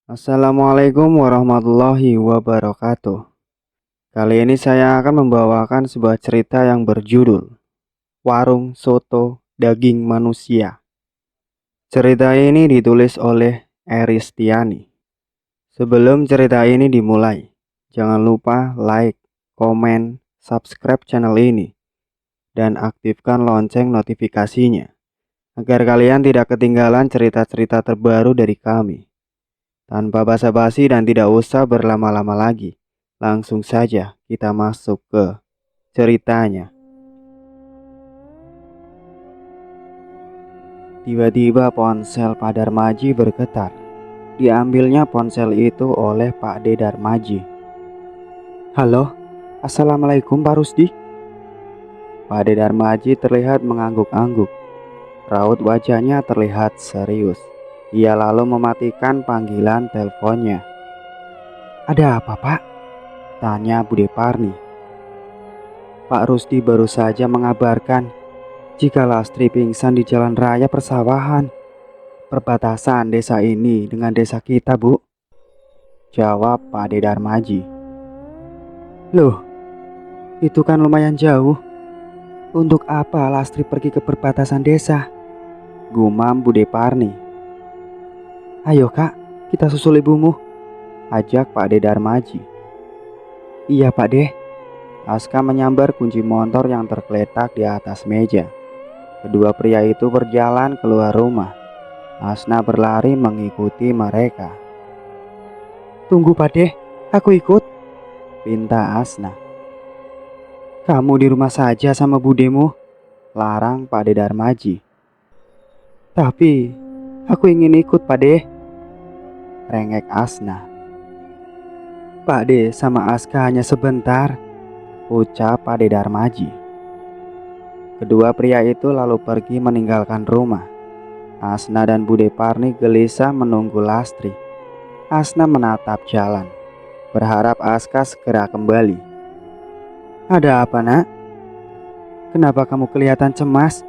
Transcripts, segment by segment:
Assalamualaikum warahmatullahi wabarakatuh. Kali ini saya akan membawakan sebuah cerita yang berjudul Warung Soto Daging Manusia. Cerita ini ditulis oleh Eristiani. Sebelum cerita ini dimulai, jangan lupa like, komen, subscribe channel ini, dan aktifkan lonceng notifikasinya agar kalian tidak ketinggalan cerita-cerita terbaru dari kami. Tanpa basa-basi dan tidak usah berlama-lama lagi, langsung saja kita masuk ke ceritanya. Tiba-tiba ponsel Pak Darmaji bergetar. Diambilnya ponsel itu oleh Pak D. Darmaji. Halo, Assalamualaikum Pak Rusdi. Pak D. Darmaji terlihat mengangguk-angguk. Raut wajahnya terlihat serius. Ia lalu mematikan panggilan teleponnya. Ada apa Pak? Tanya Bude Parni. Pak Rusdi baru saja mengabarkan jika Lastri pingsan di jalan raya persawahan, perbatasan desa ini dengan desa kita, Bu. Jawab Pak De Darmaji. Loh, itu kan lumayan jauh. Untuk apa Lastri pergi ke perbatasan desa? Gumam Bude Parni. Ayo kak, kita susul ibumu, ajak Pak De Darmaji. Iya Pak De. Aska menyambar kunci motor yang tergeletak di atas meja. Kedua pria itu berjalan keluar rumah. Asna berlari mengikuti mereka. Tunggu Pak De, aku ikut, pinta Asna. Kamu di rumah saja sama budemu, larang Pak De Darmaji. Tapi aku ingin ikut Pak De, rengek Asna. Pak De sama Aska hanya sebentar, ucap Pak De Darmaji. Kedua pria itu lalu pergi meninggalkan rumah. Asna dan Bude Parni gelisah menunggu Lastri. Asna menatap jalan, berharap Aska segera kembali. Ada apa nak? Kenapa kamu kelihatan cemas?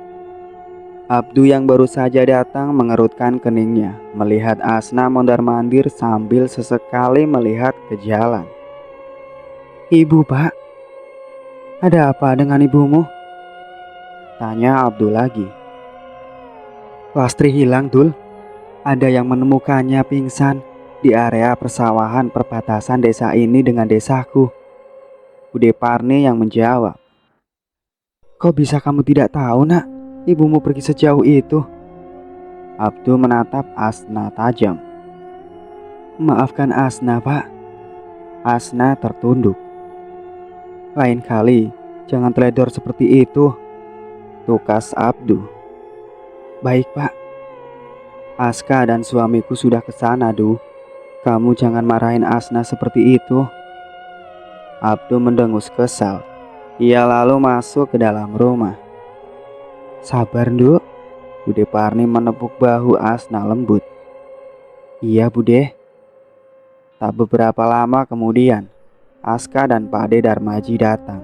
Abdu yang baru saja datang mengerutkan keningnya melihat Asna mondar-mandir sambil sesekali melihat ke jalan. Ibu Pak, ada apa dengan ibumu? Tanya Abdu lagi. Lastri hilang Dul. Ada yang menemukannya pingsan di area persawahan perbatasan desa ini dengan desaku. Bude Parni yang menjawab. Kok bisa kamu tidak tahu nak, ibumu pergi sejauh itu? Abdu menatap Asna tajam. Maafkan Asna Pak. Asna tertunduk. Lain kali jangan teledor seperti itu, tukas Abdu. Baik Pak. Aska dan suamiku sudah ke sana, Du. Kamu jangan marahin Asna seperti itu. Abdu mendengus kesal. Ia lalu masuk ke dalam rumah. Sabar, Nduk. Bude Parni menepuk bahu Asna lembut. Iya, Bude. Tak beberapa lama kemudian, Aska dan Pak De Darmaji datang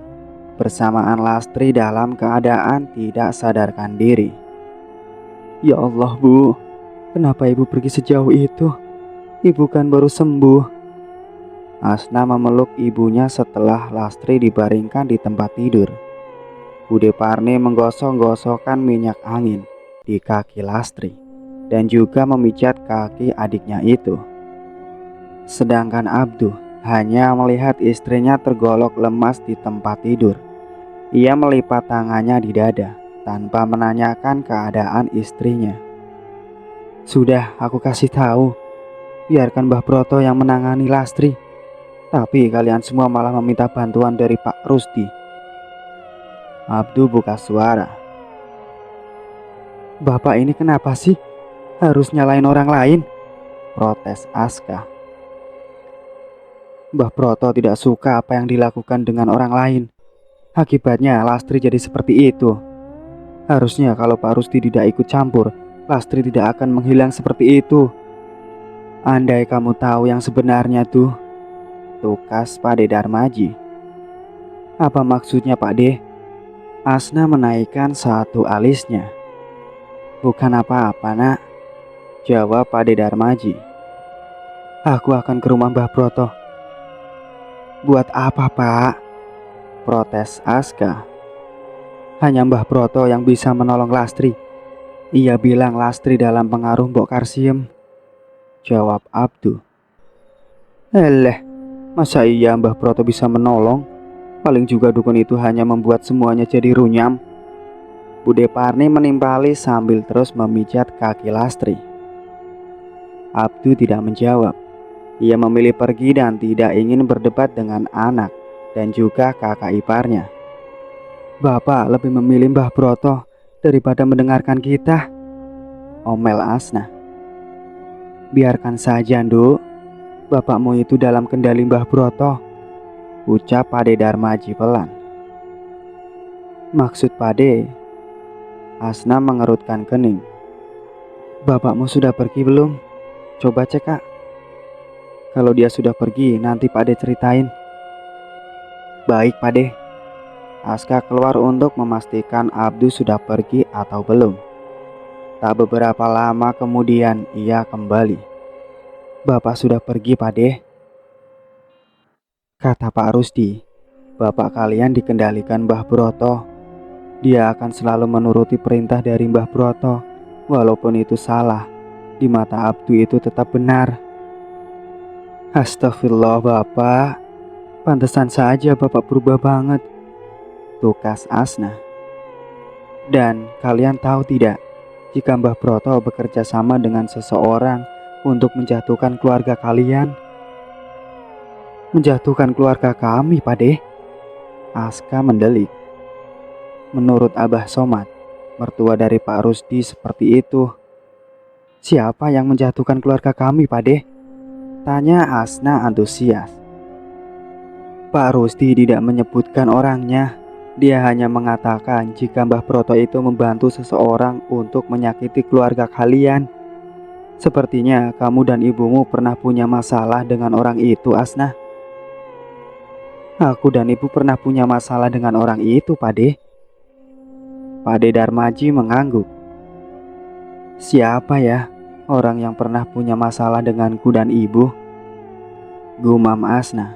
bersamaan Lastri dalam keadaan tidak sadarkan diri. Ya Allah, Bu. Kenapa ibu pergi sejauh itu? Ibu kan baru sembuh. Asna memeluk ibunya setelah Lastri dibaringkan di tempat tidur. Bude Parni menggosok-gosokkan minyak angin di kaki Lastri dan juga memijat kaki adiknya itu. Sedangkan Abdu hanya melihat istrinya tergolok lemas di tempat tidur. Ia melipat tangannya di dada tanpa menanyakan keadaan istrinya. Sudah aku kasih tahu, biarkan Mbah Broto yang menangani Lastri. Tapi kalian semua malah meminta bantuan dari Pak Rusdi. Abdu buka suara. Bapak ini kenapa sih? Harus nyalain orang lain? Protes Aska. Mbah Broto tidak suka apa yang dilakukan dengan orang lain. Akibatnya Lastri jadi seperti itu. Harusnya kalau Pak Rusdi tidak ikut campur, Lastri tidak akan menghilang seperti itu. Andai kamu tahu yang sebenarnya tuh, tukas Pak De Darmaji. Apa maksudnya Pak De? Asna menaikkan satu alisnya. Bukan apa-apa nak, jawab Pak De Darmaji. Aku akan ke rumah Mbah Broto. Buat apa, Pak? Protes Aska. Hanya Mbah Broto yang bisa menolong Lastri. Ia bilang Lastri dalam pengaruh Mbok Karsiem, jawab Abdu. Eleh, masa iya Mbah Broto bisa menolong? Paling juga dukun itu hanya membuat semuanya jadi runyam. Bude Parni menimpali sambil terus memijat kaki Lastri. Abdu tidak menjawab. Ia memilih pergi dan tidak ingin berdebat dengan anak dan juga kakak iparnya. Bapak lebih memilih Mbah Broto daripada mendengarkan kita, omel Asna. Biarkan saja, Nduk. Bapakmu itu dalam kendali Mbah Broto, ucap Pade Darmaji pelan. Maksud Pade? Asna mengerutkan kening. Bapakmu sudah pergi belum? Coba cek, Kak. Kalau dia sudah pergi, nanti Pade ceritain. Baik, Pade. Aska keluar untuk memastikan Abdu sudah pergi atau belum. Tak beberapa lama kemudian ia kembali. Bapak sudah pergi, Pade, kata Pak Rusdi. Bapak kalian dikendalikan Mbah Broto. Dia akan selalu menuruti perintah dari Mbah Broto. Walaupun itu salah, di mata Abdu itu tetap benar. Astagfirullah, Bapak. Pantesan saja Bapak berubah banget, tukas Asna. Dan kalian tahu tidak, jika Mbah Broto bekerja sama dengan seseorang untuk menjatuhkan keluarga kalian? Menjatuhkan keluarga kami, Pade? Aska mendelik. Menurut Abah Somad, mertua dari Pak Rusdi seperti itu. Siapa yang menjatuhkan keluarga kami, Pade? Tanya Asna antusias. Pak Rusdi tidak menyebutkan orangnya. Dia hanya mengatakan jika Mbah Broto itu membantu seseorang untuk menyakiti keluarga kalian. Sepertinya kamu dan ibumu pernah punya masalah dengan orang itu, Asna. Aku dan ibu pernah punya masalah dengan orang itu, Pade. Pade Darmaji mengangguk. Siapa ya orang yang pernah punya masalah denganku dan ibu? Gumam Asna.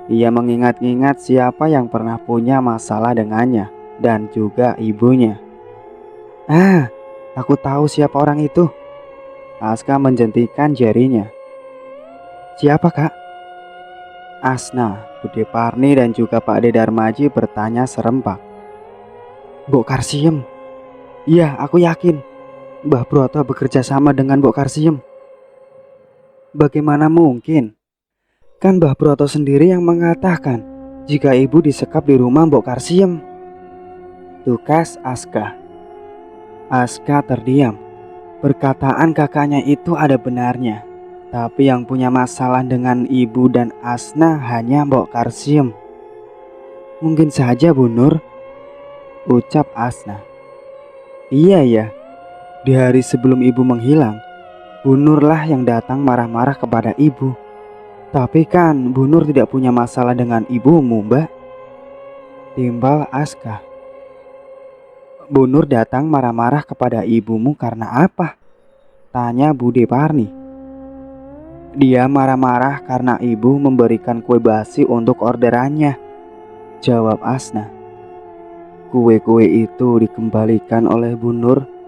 Ia mengingat-ingat siapa yang pernah punya masalah dengannya dan juga ibunya. Ah, aku tahu siapa orang itu. Aska menjentikan jarinya. Siapa, Kak? Asna, Bude Parni dan juga Pak De Darmaji bertanya serempak. Mbok Karsiem. Iya, aku yakin Mbah Broto bekerja sama dengan Mbok Karsiem. Bagaimana mungkin? Kan Mbah Broto sendiri yang mengatakan jika ibu disekap di rumah Mbok Karsiem, tukas Aska. Aska terdiam. Perkataan kakaknya itu ada benarnya. Tapi yang punya masalah dengan ibu dan Asna hanya Mbok Karsiem. Mungkin saja, Bu Nur, ucap Asna. Iya ya, di hari sebelum ibu menghilang, Bu Nur lah yang datang marah-marah kepada ibu. Tapi kan Bu Nur tidak punya masalah dengan ibumu, Mbak, timbal Aska. Bu Nur datang marah-marah kepada ibumu karena apa? Tanya Bude Parni. Dia marah-marah karena ibu memberikan kue basi untuk orderannya, jawab Asna. Kue-kue itu dikembalikan oleh Bu Nur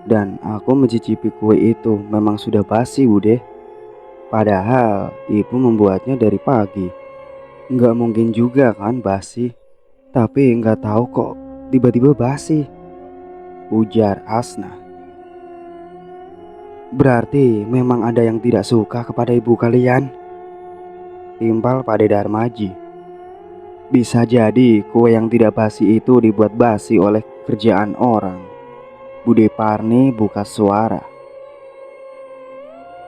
dan aku mencicipi kue itu memang sudah basi, Bude. Padahal ibu membuatnya dari pagi. Nggak mungkin juga kan basi. Tapi nggak tahu kok tiba-tiba basi, ujar Asna. Berarti memang ada yang tidak suka kepada ibu kalian, timpal Pade Darmaji. Bisa jadi kue yang tidak basi itu dibuat basi oleh kerjaan orang. Bude Parni buka suara.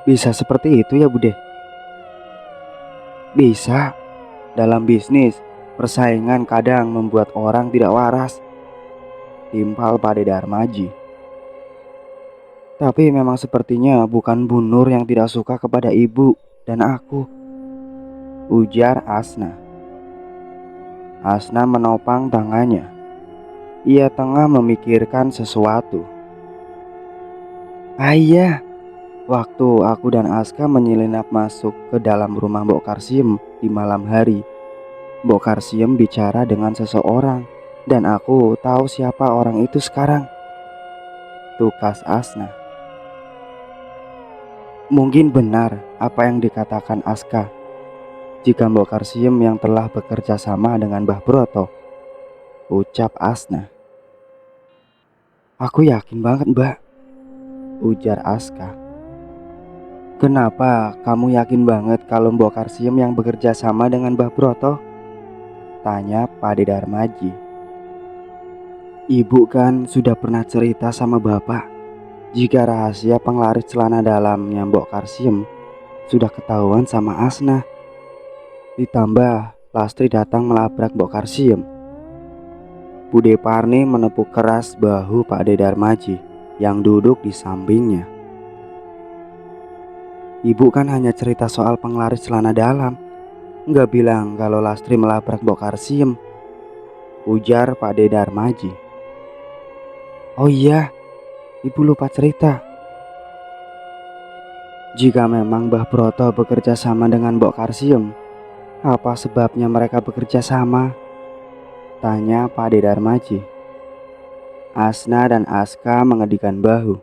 Bisa seperti itu ya, Bude? Bisa. Dalam bisnis, persaingan kadang membuat orang tidak waras, timpal Pade Darmaji. Tapi memang sepertinya bukan Bu Nur yang tidak suka kepada ibu dan aku, ujar Asna. Asna menopang tangannya. Ia tengah memikirkan sesuatu. Ayah, Waktu aku dan Aska menyelinap masuk ke dalam rumah Mbok Karsim di malam hari, Mbok Karsim bicara dengan seseorang dan aku tahu siapa orang itu sekarang. Tukas Asna. Mungkin benar apa yang dikatakan Aska. Jika Mbok Karsim yang telah bekerja sama dengan Mbah Broto, ucap Asna. Aku yakin banget, Mbak, ujar Aska. Kenapa kamu yakin banget kalau Mbok Karsim yang bekerja sama dengan Mbah Broto? Tanya Pak Darmaji. Ibu kan sudah pernah cerita sama Bapak jika rahasia penglaris celana dalamnya Mbok Karsim sudah ketahuan sama Asna. Ditambah Lastri datang melabrak Mbok Karsim. Bude Parni menepuk keras bahu Pak Darmaji yang duduk di sampingnya. Ibu kan hanya cerita soal penglaris celana dalam, nggak bilang kalau Lastri melabrak Mbok Karsim, ujar Pak Darmaji. Oh iya, ibu lupa cerita. Jika memang Mbah Broto bekerja sama dengan Mbok Karsim, apa sebabnya mereka bekerja sama? Tanya Pak Darmaji. Asna dan Aska mengedikan bahu.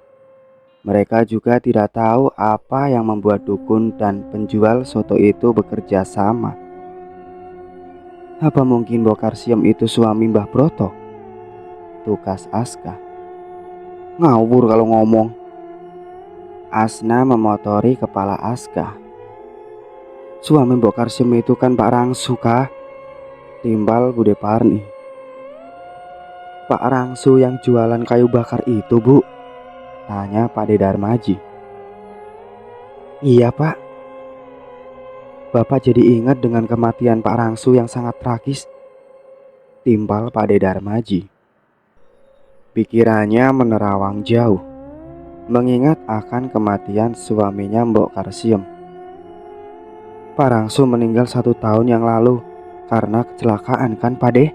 Mereka juga tidak tahu apa yang membuat dukun dan penjual soto itu bekerja sama. Apa mungkin Mbok Karsim itu suami Mbah Broto? Tukas Aska. Ngawur kalau ngomong. Asna memotori kepala Aska. Suami Mbok Karsim itu kan Pak Rangsu, kah? Timbal Bude Parni. Pak Rangsu yang jualan kayu bakar itu, Bu? Tanya Pak Darmaji. Iya, Pak. Bapak jadi ingat dengan kematian Pak Rangsu yang sangat tragis. Timbal Pak Darmaji. Pikirannya menerawang jauh, mengingat akan kematian suaminya Mbok Karsim. Pak Rangsu meninggal 1 tahun yang lalu karena kecelakaan, kan Pak De?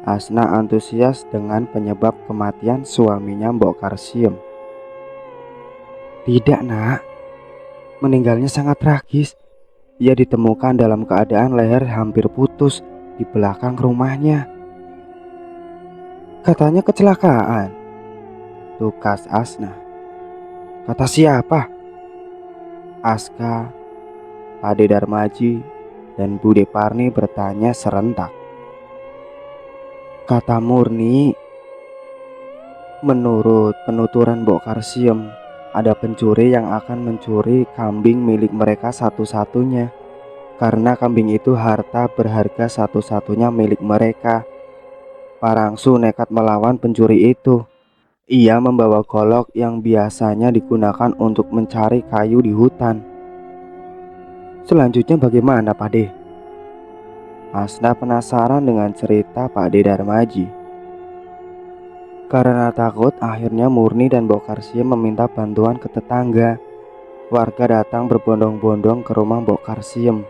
Asna antusias dengan penyebab kematian suaminya Mbok Karsim. Tidak, Nak. Meninggalnya sangat tragis. Ia ditemukan dalam keadaan leher hampir putus di belakang rumahnya. Katanya kecelakaan. Tukas Asna. Kata siapa? Aska, Pak Darmaji, dan Bude Parni bertanya serentak. Kata Murni. Menurut penuturan Mbok Karsim, ada pencuri yang akan mencuri kambing milik mereka satu-satunya. Karena kambing itu harta berharga satu-satunya milik mereka. Pak Rangsu nekat melawan pencuri itu. Ia membawa golok yang biasanya digunakan untuk mencari kayu di hutan. Selanjutnya bagaimana, Pak De? Asna penasaran dengan cerita Pak Darmaji. Karena takut, akhirnya Murni dan Mbok Karsim meminta bantuan ke tetangga. Warga datang berbondong-bondong ke rumah Mbok Karsim.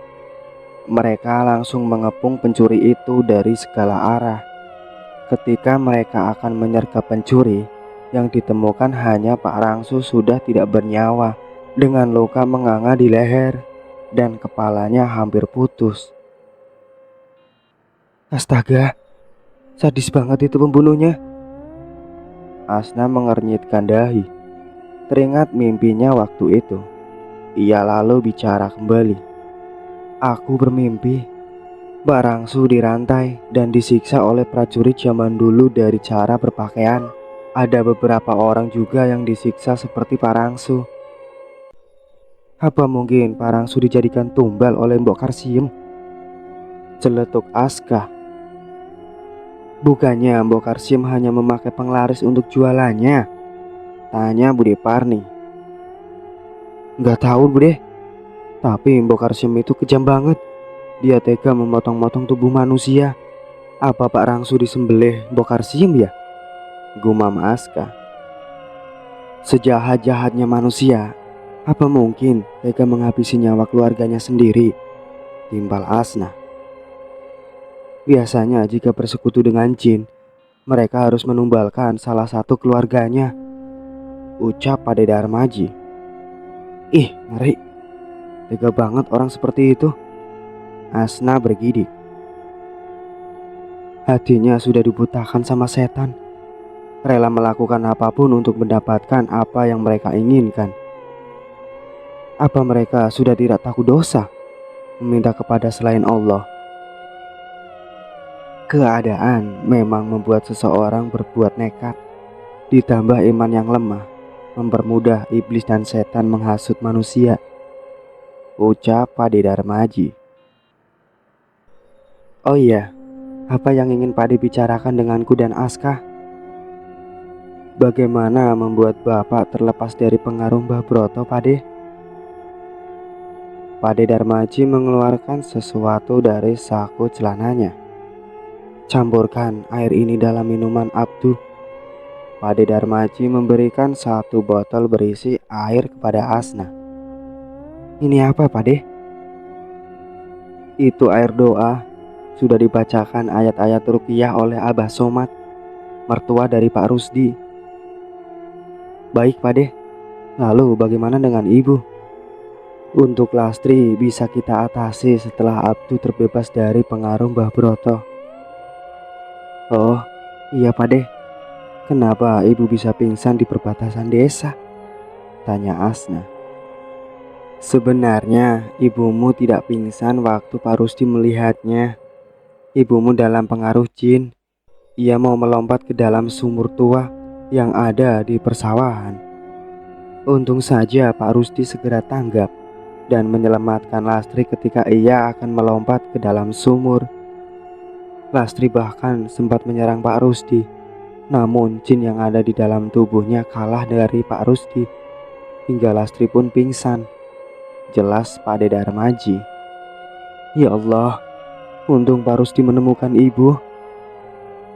Mereka langsung mengepung pencuri itu dari segala arah. Ketika mereka akan menyergap pencuri, yang ditemukan hanya Pak Rangsu sudah tidak bernyawa dengan luka menganga di leher dan kepalanya hampir putus. Astaga, sadis banget itu pembunuhnya. Asna mengernyitkan dahi. Teringat mimpinya waktu itu. Ia lalu bicara kembali. Aku bermimpi Mbak Rangsu dirantai dan disiksa oleh prajurit zaman dulu dari cara berpakaian. Ada beberapa orang juga yang disiksa seperti Pak Rangsu. Apa mungkin Pak Rangsu dijadikan tumbal oleh Mbok Karsim? Celetuk Aska. Bukannya Mbok Karsim hanya memakai penglaris untuk jualannya? Tanya Bude Parni. Nggak tahu, Bude. Tapi Mbok Karsim itu kejam banget. Dia tega memotong-motong tubuh manusia. Apa Pak Rangsu disembelih Mbok Karsim ya? Gumam Aska. Sejahat-jahatnya manusia, apa mungkin tega menghabisi nyawa keluarganya sendiri? Timbal Asna. Biasanya jika bersekutu dengan jin, mereka harus menumbalkan salah satu keluarganya, ucap Pak Darmaji. Ih, ngeri. Tega banget orang seperti itu. Asna bergidik. Hatinya sudah dibutakan sama setan. Rela melakukan apapun untuk mendapatkan apa yang mereka inginkan. Apa mereka sudah tidak takut dosa meminta kepada selain Allah? Keadaan memang membuat seseorang berbuat nekat. Ditambah iman yang lemah mempermudah iblis dan setan menghasut manusia. Ucap Pade Darmaji. Oh iya, apa yang ingin Pade bicarakan denganku dan Aska? Bagaimana membuat Bapak terlepas dari pengaruh Mbah Broto, Pade? Pade Darmaji mengeluarkan sesuatu dari saku celananya. Campurkan air ini dalam minuman Abdu. Pade Darmaji memberikan satu botol berisi air kepada Asna. Ini apa, Pade? Itu air doa. Sudah dibacakan ayat-ayat ruqyah oleh Abah Somad, mertua dari Pak Rusdi. Baik, Pade. Lalu bagaimana dengan ibu? Untuk Lastri bisa kita atasi setelah Abdu terbebas dari pengaruh Mbah Broto. Oh, iya, Pade. Kenapa ibu bisa pingsan di perbatasan desa? Tanya Asna. Sebenarnya ibumu tidak pingsan waktu Pak Rusdi melihatnya. Ibumu dalam pengaruh jin. Ia mau melompat ke dalam sumur tua yang ada di persawahan. Untung saja Pak Rusdi segera tanggap dan menyelamatkan Lastri ketika ia akan melompat ke dalam sumur. Lastri bahkan sempat menyerang Pak Rusdi, namun jin yang ada di dalam tubuhnya kalah dari Pak Rusdi hingga Lastri pun pingsan. Jelas Pade Darmaji. Ya Allah, untung Pak Rusdi menemukan ibu.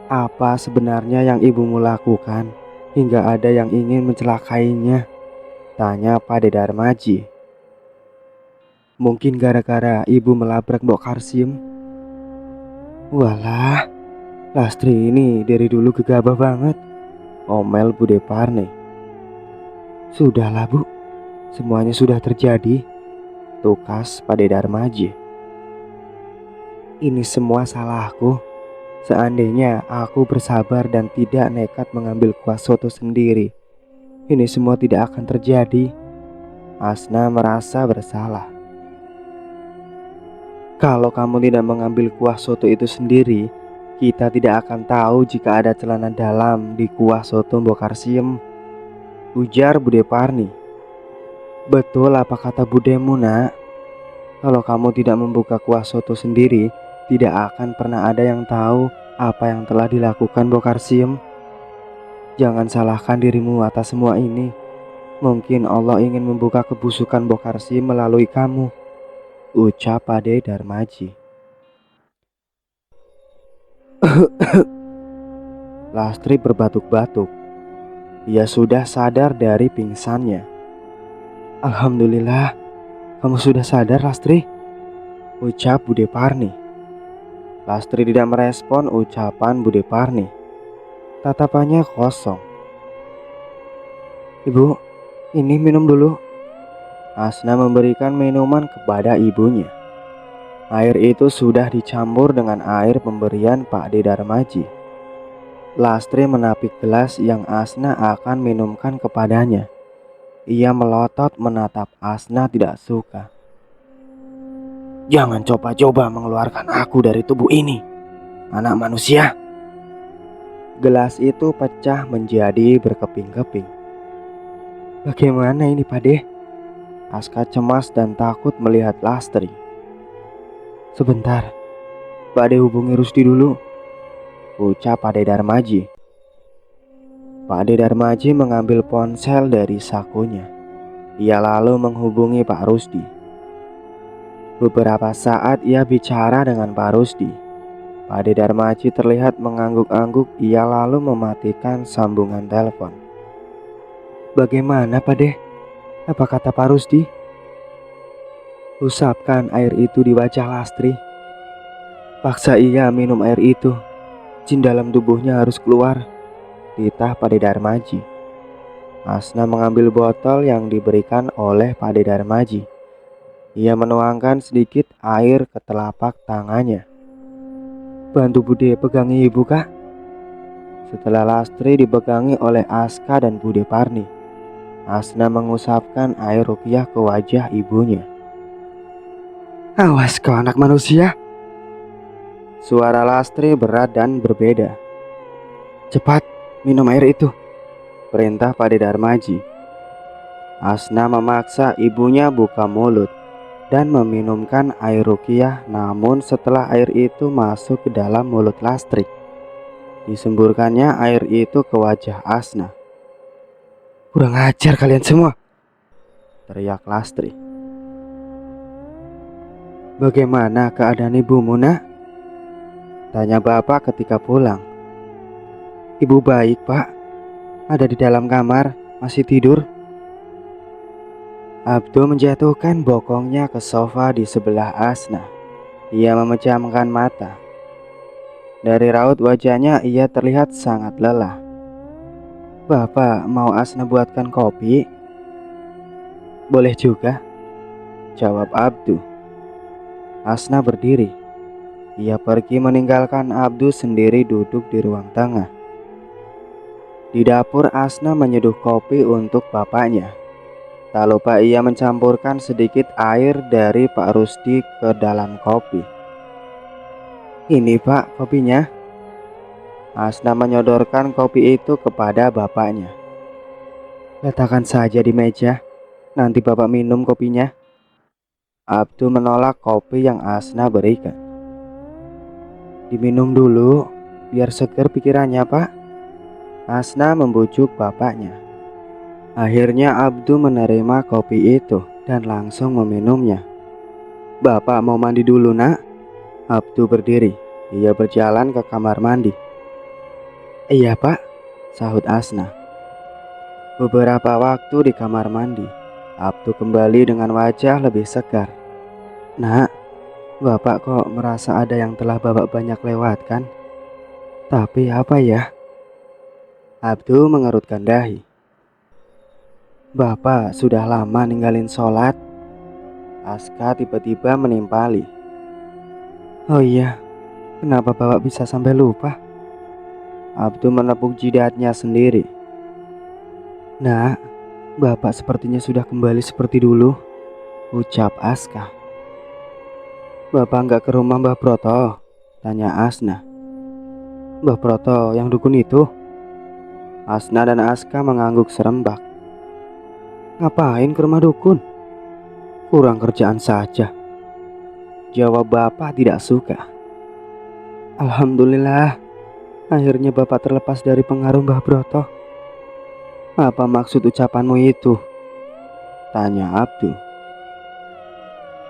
Apa sebenarnya yang ibumu lakukan hingga ada yang ingin mencelakainya? Tanya Pade Darmaji. Mungkin gara-gara ibu melabrak Mbok Karsim. Walah, Lastri ini dari dulu gegabah banget, omel Bude Parne. Sudahlah, Bu, semuanya sudah terjadi, tukas Pade Darmaji. Ini semua salahku. Seandainya aku bersabar dan tidak nekat mengambil kuah soto sendiri, ini semua tidak akan terjadi. Asna merasa bersalah. Kalau kamu tidak mengambil kuah soto itu sendiri, kita tidak akan tahu jika ada celana dalam di kuah soto Mbok Karsim, ujar Bude Parni. Betul apa kata budemu, Nak? Kalau kamu tidak membuka kuah soto sendiri, tidak akan pernah ada yang tahu apa yang telah dilakukan Mbok Karsim. Jangan salahkan dirimu atas semua ini. Mungkin Allah ingin membuka kebusukan Mbok Karsim melalui kamu, ucap Pade Darmaji. Lastri berbatuk-batuk. Ia sudah sadar dari pingsannya. Alhamdulillah, kamu sudah sadar, Lastri, ucap Bude Parni. Lastri tidak merespon ucapan Bude Parni. Tatapannya kosong. Ibu, ini minum dulu. Asna memberikan minuman kepada ibunya. Air itu sudah dicampur dengan air pemberian Pak De Darmaji. Lastri menapik gelas yang Asna akan minumkan kepadanya. Ia melotot menatap Asna tidak suka. Jangan coba-coba mengeluarkan aku dari tubuh ini, anak manusia. Gelas itu pecah menjadi berkeping-keping. Bagaimana ini, Pade? Aska cemas dan takut melihat Lastri. Sebentar, Pade hubungi Rusdi dulu, ucap Pade Darmaji. Pade Darmaji mengambil ponsel dari sakunya. Ia lalu menghubungi Pak Rusdi. Beberapa saat ia bicara dengan Pak Rusdi. Pade Darmaji terlihat mengangguk-angguk. Ia lalu mematikan sambungan telepon. Bagaimana, Pade? Apa kata Pak Rusdi? Usapkan air itu di wajah Lastri. Paksa ia minum air itu. Jin dalam tubuhnya harus keluar, titah Pade Darmaji. Asna mengambil botol yang diberikan oleh Pak De Darmaji. Ia menuangkan sedikit air ke telapak tangannya. Bantu Bude pegangi ibu, Kak. Setelah Lastri dipegangi oleh Aska dan Bude Parni, Asna mengusapkan air ruqyah ke wajah ibunya. Awas kau anak manusia. Suara Lastri berat dan berbeda. Cepat minum air itu, perintah Pak De Darmaji. Asna memaksa ibunya buka mulut dan meminumkan air ruqyah, namun setelah air itu masuk ke dalam mulut Lastri, disemburkannya air itu ke wajah Asna. Kurang ajar kalian semua, teriak Lastri. Bagaimana keadaan ibumu, nak? Tanya bapak ketika pulang. Ibu baik, Pak. Ada di dalam kamar, masih tidur. Abdul menjatuhkan bokongnya ke sofa di sebelah Asna. Ia memejamkan mata. Dari raut wajahnya ia terlihat sangat lelah. Bapak mau Asna buatkan kopi? Boleh juga, jawab Abdul. Asna berdiri. Ia pergi meninggalkan Abdul sendiri duduk di ruang tengah. Di dapur Asna menyeduh kopi untuk bapaknya. Tak lupa ia mencampurkan sedikit air dari Pak Rusdi ke dalam kopi. Ini Pak kopinya. Asna menyodorkan kopi itu kepada bapaknya. Letakkan saja di meja, nanti bapak minum kopinya. Abdul menolak kopi yang Asna berikan. Diminum dulu, biar segar pikirannya Pak. Asna membujuk bapaknya. Akhirnya Abdul menerima kopi itu dan langsung meminumnya. Bapak mau mandi dulu, nak. Abdul berdiri. Ia berjalan ke kamar mandi. Iya Pak, sahut Asna. Beberapa waktu di kamar mandi, Abdul kembali dengan wajah lebih segar. Nak, Bapak kok merasa ada yang telah Bapak banyak lewatkan? Tapi apa ya? Abdul mengerutkan dahi. Bapak sudah lama ninggalin sholat. Aska tiba-tiba menimpali. Oh iya, kenapa Bapak bisa sampai lupa? Abdul menepuk jidatnya sendiri. Nak, Bapak sepertinya sudah kembali seperti dulu, ucap Aska. Bapak nggak ke rumah Mbah Proto? Tanya Asna. Mbah Proto yang dukun itu? Asna dan Aska mengangguk serempak. Ngapain ke rumah dukun? Kurang kerjaan saja, jawab bapak tidak suka. Alhamdulillah, akhirnya bapak terlepas dari pengaruh Mbah Broto. Apa maksud ucapanmu itu? Tanya Abdul.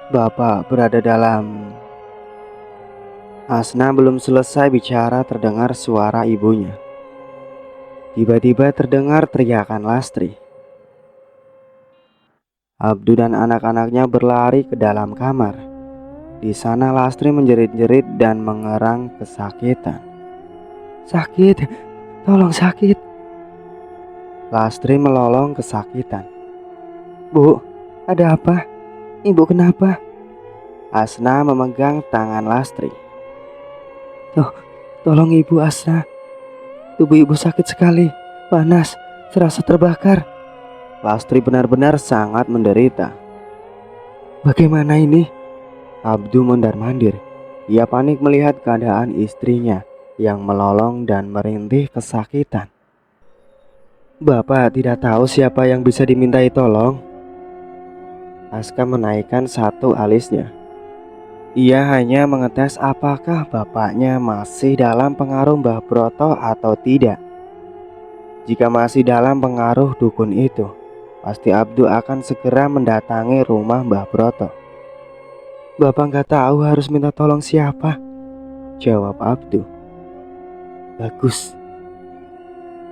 Bapak berada dalam... Asna belum selesai bicara terdengar suara ibunya. Tiba-tiba terdengar teriakan Lastri. Abdul dan anak-anaknya berlari ke dalam kamar. Di sana Lastri menjerit-jerit dan mengerang kesakitan. Sakit, tolong sakit. Lastri melolong kesakitan. Bu, ada apa? Ibu kenapa? Asna memegang tangan Lastri. Tolong ibu Asna. Tubuh ibu sakit sekali, panas, serasa terbakar. Lastri benar-benar sangat menderita. Bagaimana ini? Abdul mondar-mandir. Ia panik melihat keadaan istrinya yang melolong dan merintih kesakitan. Bapak tidak tahu siapa yang bisa dimintai tolong. Aska menaikkan satu alisnya. Ia hanya mengetes apakah bapaknya masih dalam pengaruh Mbah Broto atau tidak. Jika masih dalam pengaruh dukun itu, pasti Abdul akan segera mendatangi rumah Mbah Broto. Bapak nggak tahu harus minta tolong siapa, jawab Abdul. Bagus.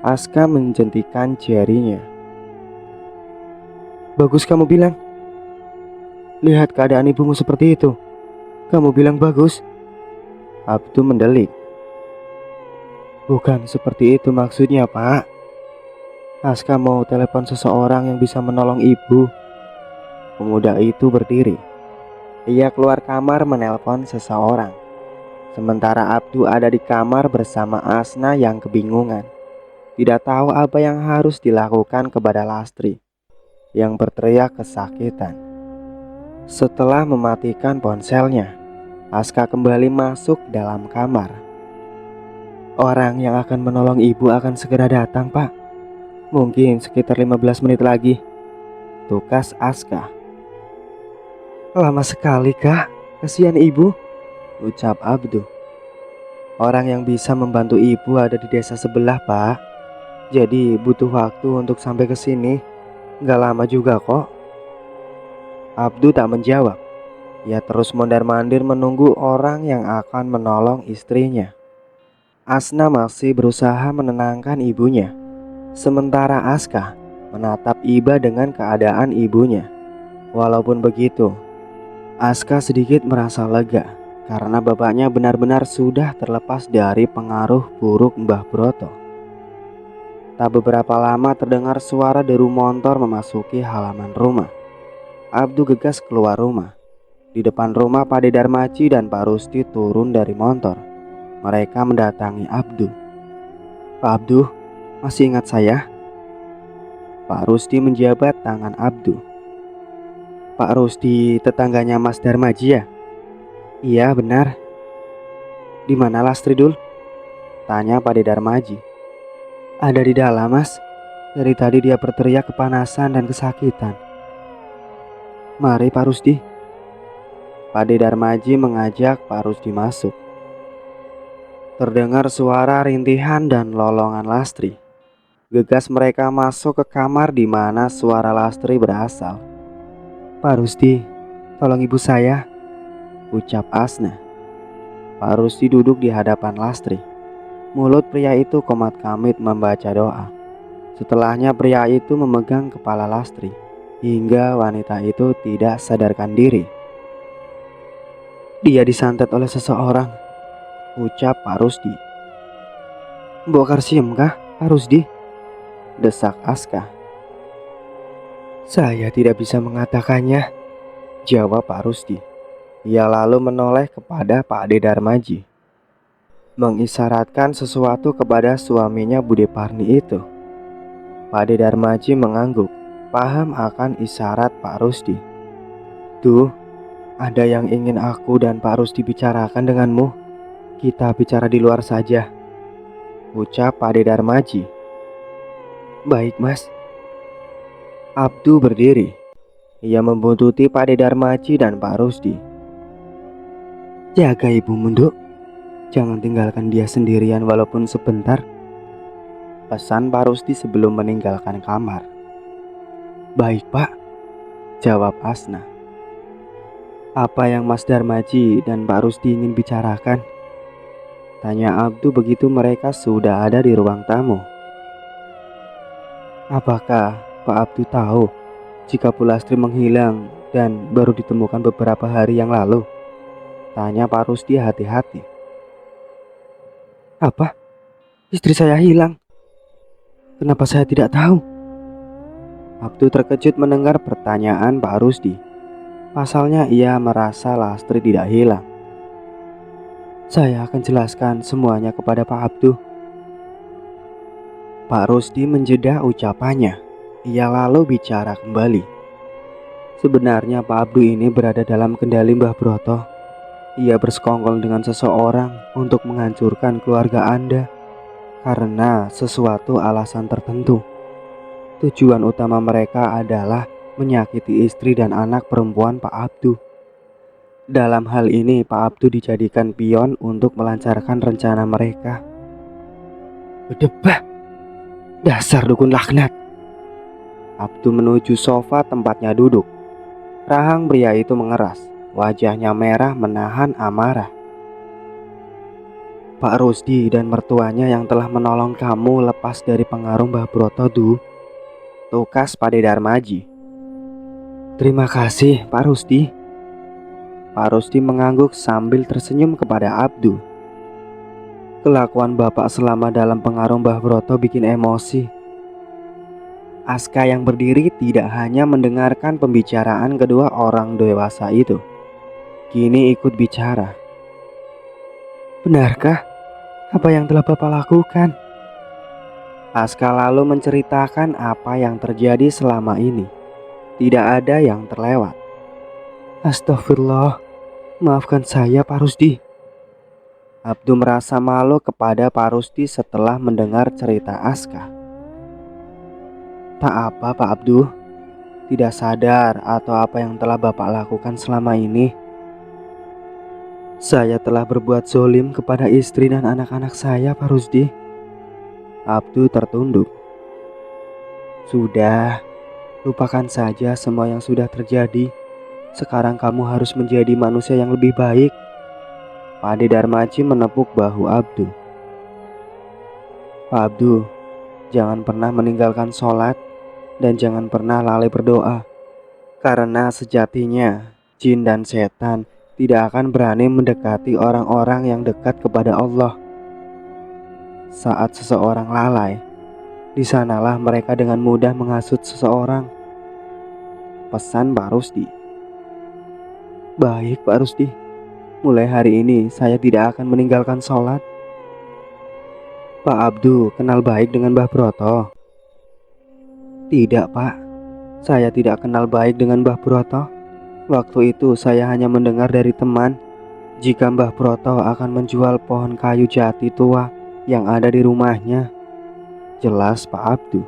Aska menjentikan jarinya. Bagus kamu bilang. Lihat keadaan ibumu seperti itu. Kamu bilang bagus. Abdul mendelik. Bukan seperti itu maksudnya, Pak. Aska mau telepon seseorang yang bisa menolong ibu. Pemuda itu berdiri. Ia keluar kamar menelpon seseorang. Sementara Abdu ada di kamar bersama Asna yang kebingungan. Tidak tahu apa yang harus dilakukan kepada Lastri yang berteriak kesakitan. Setelah mematikan ponselnya, Aska kembali masuk dalam kamar. Orang yang akan menolong ibu akan segera datang, Pak. Mungkin sekitar 15 menit lagi, tukas Aska. Lama sekali, Kak. Kasihan ibu, ucap Abdu. Orang yang bisa membantu ibu ada di desa sebelah, Pak. Jadi butuh waktu untuk sampai ke sini. Gak lama juga kok. Abdu tak menjawab. Ia terus mondar-mandir menunggu orang yang akan menolong istrinya. Asna masih berusaha menenangkan ibunya. Sementara Aska menatap Iba dengan keadaan ibunya. Walaupun begitu, Aska sedikit merasa lega karena bapaknya benar-benar sudah terlepas dari pengaruh buruk Mbah Broto. Tak beberapa lama terdengar suara deru motor memasuki halaman rumah. Abdu gegas keluar rumah. Di depan rumah Pak De Darmaji dan Pak Rusti turun dari motor. Mereka mendatangi Abdu. Pak Abdu, masih ingat saya? Pak Rusti menjabat tangan Abdu. Pak Rusti tetangganya Mas Darmaji ya? Iya benar. Di mana Lastri Dul? Tanya Pak De Darmaji. Ada di dalam, Mas. Dari tadi dia berteriak kepanasan dan kesakitan. Mari Pak Rusdi. Pak De Darmaji mengajak Pak Rusdi masuk. Terdengar suara rintihan dan lolongan Lastri. Gegas mereka masuk ke kamar di mana suara Lastri berasal. Pak Rusdi, tolong ibu saya, ucap Asna. Pak Rusdi duduk di hadapan Lastri. Mulut pria itu komat-kamit membaca doa. Setelahnya pria itu memegang kepala Lastri hingga wanita itu tidak sadarkan diri. Dia disantet oleh seseorang, ucap Pak Rusdi. Mbok Karsium kah, Pak Rusdi? Desak Aska. Saya tidak bisa mengatakannya, jawab Pak Rusdi. Ia lalu menoleh kepada Pak De Darmaji, mengisyaratkan sesuatu kepada suaminya Bude Parni itu. Pak De Darmaji mengangguk, paham akan isyarat Pak Rusdi. Tuh, ada yang ingin aku dan Pak Rusdi bicarakan denganmu. Kita bicara di luar saja, ucap Pak De Darmaji. Baik Mas. Abdu berdiri. Ia membuntuti Pak De Darmaji dan Pak Rusdi. Jaga ibu Munduk. Jangan tinggalkan dia sendirian walaupun sebentar, pesan Pak Rusdi sebelum meninggalkan kamar. Baik Pak, jawab Asna. Apa yang Mas Darmaji dan Pak Rusdi ingin bicarakan? Tanya Abdu begitu mereka sudah ada di ruang tamu. Apakah Pak Abdu tahu jika Bu Lastri menghilang dan baru ditemukan beberapa hari yang lalu? Tanya Pak Rusdi hati-hati. Apa? Istri saya hilang? Kenapa saya tidak tahu? Abdu terkejut mendengar pertanyaan Pak Rusdi. Pasalnya ia merasa Lastri tidak hilang. Saya akan jelaskan semuanya kepada Pak Abdu. Pak Rusdi menjeda ucapannya. Ia lalu bicara kembali. Sebenarnya Pak Abdu ini berada dalam kendali Mbah Broto. Ia bersekongkol dengan seseorang untuk menghancurkan keluarga Anda karena sesuatu alasan tertentu. Tujuan utama mereka adalah menyakiti istri dan anak perempuan Pak Abdu. Dalam hal ini Pak Abdu dijadikan pion untuk melancarkan rencana mereka. Berdebah, dasar dukun laknat. Abdu menuju sofa tempatnya duduk. Rahang pria itu mengeras. Wajahnya merah menahan amarah. Pak Rusdi dan mertuanya yang telah menolong kamu lepas dari pengaruh Mbah Broto Du, tukas Pak De Darmaji. Terima kasih Pak Rusdi. Pak Rusdi mengangguk sambil tersenyum kepada Abdu. Kelakuan bapak selama dalam pengaruh Mbah Broto bikin emosi. Aska yang berdiri tidak hanya mendengarkan pembicaraan kedua orang dewasa itu, kini ikut bicara. Benarkah apa yang telah Bapak lakukan? Aska lalu menceritakan apa yang terjadi selama ini. Tidak ada yang terlewat. Astagfirullah, maafkan saya Pak Rusdi. Abdu merasa malu kepada Pak Rusdi setelah mendengar cerita Aska. Tak apa Pak Abdu, tidak sadar atau apa yang telah Bapak lakukan selama ini. Saya telah berbuat zolim kepada istri dan anak-anak saya Pak Rusdi. Abdu tertunduk. Sudah, lupakan saja semua yang sudah terjadi. Sekarang kamu harus menjadi manusia yang lebih baik. Pak Ade Darmaji menepuk bahu Abdu. Pak Abdu, jangan pernah meninggalkan sholat dan jangan pernah lalai berdoa. Karena sejatinya jin dan setan tidak akan berani mendekati orang-orang yang dekat kepada Allah. Saat seseorang lalai, di sanalah mereka dengan mudah menghasut seseorang. Pesan Pak Rusdi. Baik Pak Rusdi, mulai hari ini saya tidak akan meninggalkan sholat. Pak Abdu kenal baik dengan Mbah Broto? Tidak Pak, saya tidak kenal baik dengan Mbah Broto. Waktu itu saya hanya mendengar dari teman jika Mbah Broto akan menjual pohon kayu jati tua yang ada di rumahnya. Jelas Pak Abdu.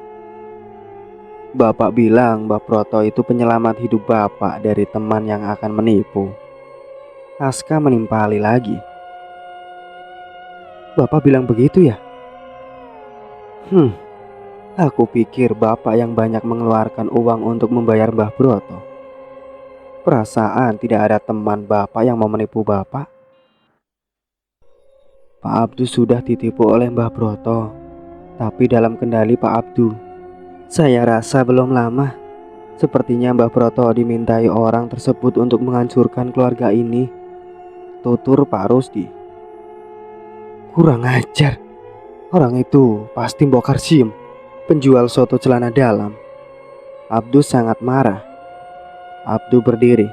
Bapak bilang Mbah Broto itu penyelamat hidup Bapak dari teman yang akan menipu. Aska menimpali lagi. Bapak bilang begitu ya? Aku pikir Bapak yang banyak mengeluarkan uang untuk membayar Mbah Broto. Perasaan tidak ada teman Bapak yang mau menipu Bapak. Pak Abdu sudah ditipu oleh Mbah Broto, tapi dalam kendali Pak Abdu. Saya rasa belum lama. Sepertinya Mbah Broto dimintai orang tersebut untuk menghancurkan keluarga ini. Tutur Pak Rusdi. Kurang ajar. Orang itu pasti Mbok Karsim, penjual soto celana dalam. Abdu sangat marah. Abdu berdiri.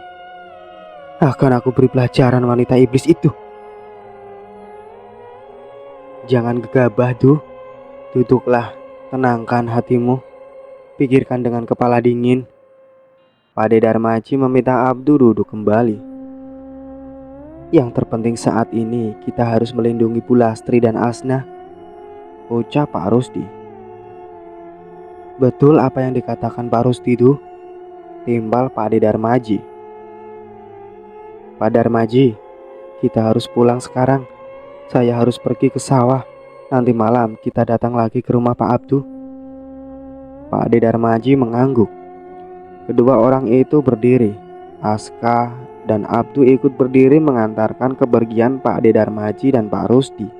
Akan aku beri pelajaran wanita iblis itu. Jangan gegabah Du. Duduklah, tenangkan hatimu. Pikirkan dengan kepala dingin. Pak Ade Darmaji meminta Abdu duduk kembali. Yang terpenting saat ini kita harus melindungi Bu Lastri dan Asna, ucap Pak Rusdi. Betul apa yang dikatakan Pak Rusdi itu, timbal Pak Ade Darmaji. Pak Darmaji, kita harus pulang sekarang. Saya harus pergi ke sawah. Nanti malam kita datang lagi ke rumah Pak Abdu. Pak Ade Darmaji mengangguk. Kedua orang itu berdiri. Aska dan Abdu ikut berdiri mengantarkan kepergian Pak Ade Darmaji dan Pak Rusdi.